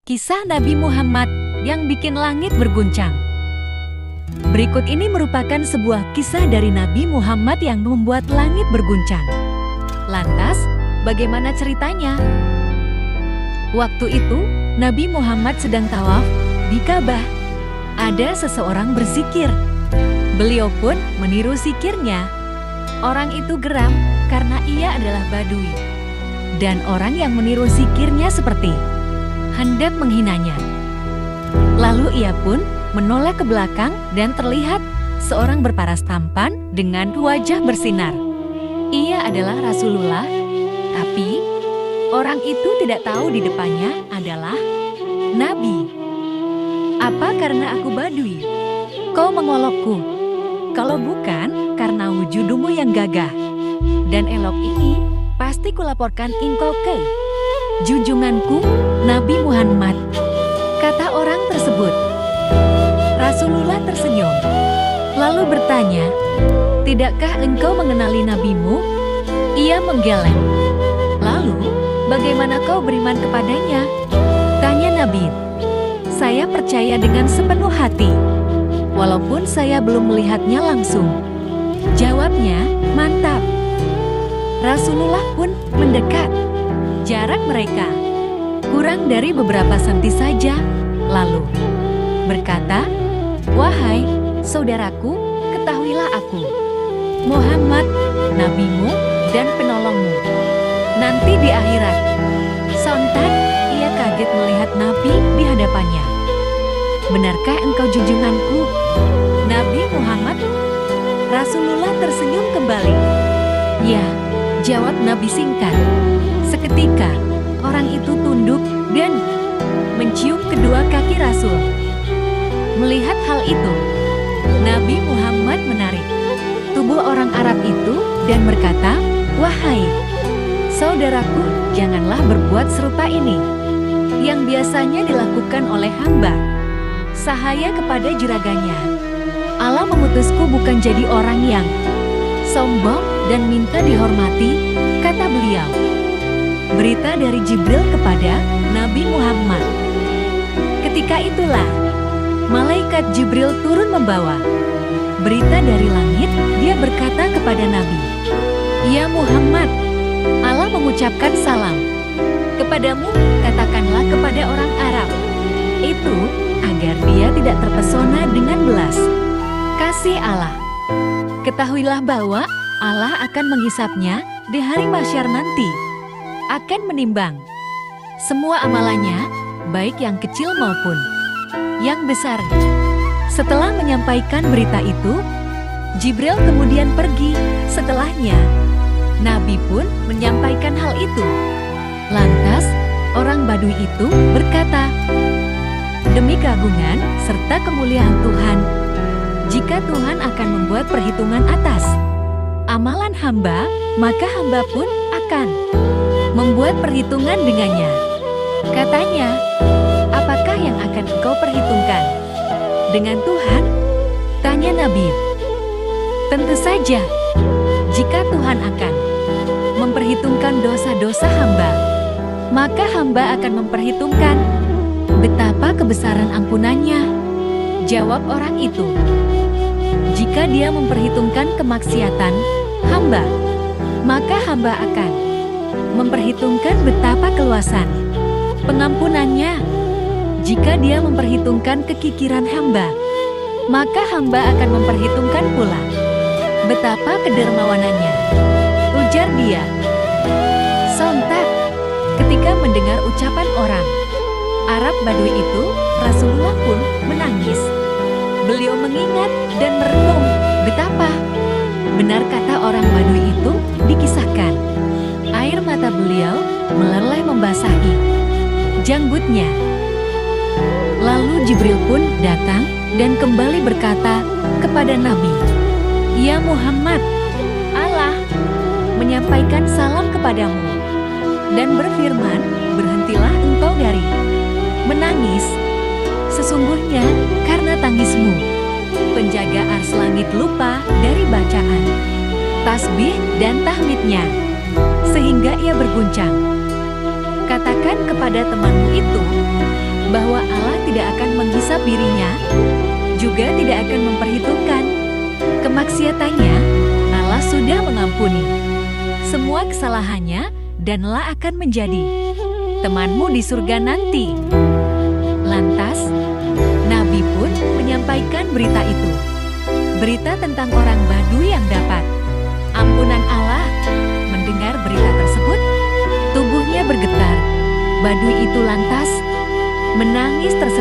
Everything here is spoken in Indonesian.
Kisah Nabi Muhammad yang bikin langit berguncang. Berikut ini merupakan sebuah kisah dari Nabi Muhammad yang membuat langit berguncang. Lantas, bagaimana ceritanya? Waktu itu, Nabi Muhammad sedang tawaf di Ka'bah. Ada seseorang berzikir. Beliau pun meniru zikirnya. Orang itu geram karena ia adalah Badui. Dan orang yang meniru zikirnya seperti hendak menghinanya. Lalu ia pun menoleh ke belakang dan terlihat seorang berparas tampan dengan wajah bersinar. Ia adalah Rasulullah, tapi orang itu tidak tahu di depannya adalah Nabi. Apa karena aku Badui? Kau mengolokku? Kalau bukan karena wujudumu yang gagah dan elok ini, pasti kulaporkan engkau ke junjunganku Nabi Muhammad, kata orang tersebut. Rasulullah tersenyum, lalu bertanya, tidakkah engkau mengenali nabimu? Ia menggeleng. Lalu, bagaimana kau beriman kepadanya? Tanya Nabi. Saya percaya dengan sepenuh hati, walaupun saya belum melihatnya langsung. Jawabnya, mantap. Rasulullah pun mendekat. Jarak mereka kurang dari beberapa senti saja, lalu berkata, wahai saudaraku, ketahuilah aku Muhammad, nabimu dan penolongmu. Nanti di akhirat. Sontak ia kaget melihat Nabi di hadapannya. Benarkah engkau junjunganku, Nabi Muhammad? Rasulullah tersenyum kembali. Ya, jawab Nabi singkat. Seketika, orang itu tunduk dan mencium kedua kaki Rasul. Melihat hal itu, Nabi Muhammad menarik tubuh orang Arab itu dan berkata, wahai saudaraku, janganlah berbuat serupa ini, yang biasanya dilakukan oleh hamba sahaya kepada juraganya. Allah memutusku bukan jadi orang yang sombong dan minta dihormati, kata beliau. Berita dari Jibril kepada Nabi Muhammad. Ketika itulah, malaikat Jibril turun membawa berita dari langit. Dia berkata kepada Nabi, ya Muhammad, Allah mengucapkan salam kepadamu, katakanlah kepada orang Arab itu agar dia tidak terpesona dengan belas kasih Allah. Ketahuilah bahwa Allah akan menghisapnya di hari mahsyar nanti, akan menimbang semua amalannya, baik yang kecil maupun yang besar. Setelah menyampaikan berita itu, Jibril kemudian pergi. Setelahnya, Nabi pun menyampaikan hal itu. Lantas, orang Badui itu berkata, demi keagungan serta kemuliaan Tuhan, jika Tuhan akan membuat perhitungan atas amalan hamba, maka hamba pun akan membuat perhitungan dengannya. Katanya, apakah yang akan engkau perhitungkan dengan Tuhan? Tanya Nabi. Tentu saja, jika Tuhan akan memperhitungkan dosa-dosa hamba, maka hamba akan memperhitungkan betapa kebesaran ampunannya. Jawab orang itu. Jika dia memperhitungkan kemaksiatan hamba, maka hamba akan memperhitungkan betapa keluasan pengampunannya. Jika dia memperhitungkan kekikiran hamba, maka hamba akan memperhitungkan pula betapa kedermawanannya. Ujar dia. Sontak, ketika mendengar ucapan orang Arab Badui itu, Rasulullah pun menangis. Beliau mengingat dan merenung betapa benar kata orang Badui itu dikisahkan. Air mata beliau meleleh membasahi janggutnya. Lalu Jibril pun datang dan kembali berkata kepada Nabi, ya Muhammad, Allah menyampaikan salam kepadamu dan berfirman, berhentilah engkau dari menangis. Sesungguhnya karena tangismu, penjaga ars langit lupa dari bacaan tasbih dan tahmidnya, sehingga ia berguncang. Katakan kepada temanmu itu, tidak akan menghisap dirinya, juga tidak akan memperhitungkan kemaksiatannya. Allah sudah mengampuni semua kesalahannya dan Allah akan menjadi temanmu di surga nanti. Lantas, Nabi pun menyampaikan berita itu. Berita tentang orang Badui yang dapat ampunan Allah. Mendengar berita tersebut, tubuhnya bergetar. Badui itu lantas menangis terseduh.